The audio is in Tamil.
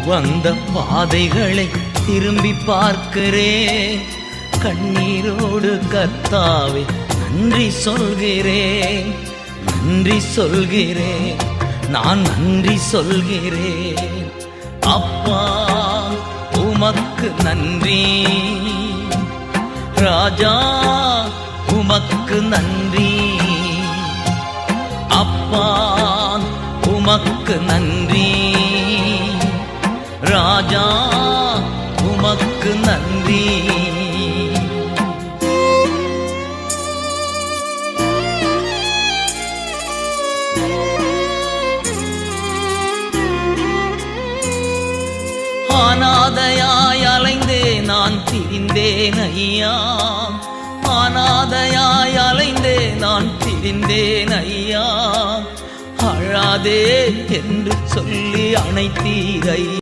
வந்த பாதைகளை திரும்பி பார்க்கிறேன். கண்ணீரோடு கர்த்தாவே நன்றி சொல்கிறேன், நன்றி சொல்கிறேன், நான் நன்றி சொல்கிறேன். அப்பா உமக்கு நன்றி, ராஜா உமக்கு நன்றி. அப்பா உமக்கு நன்றி, ராஜா உமக்கு நன்றி. அனாதையாய் அலைந்தே நான் திரிந்தேன் ஐயா, அனாதையாய் அலைந்தே நான் திரிந்தேன் ஐயா. அழாதே என்று சொல்லி அணைத்தீரை.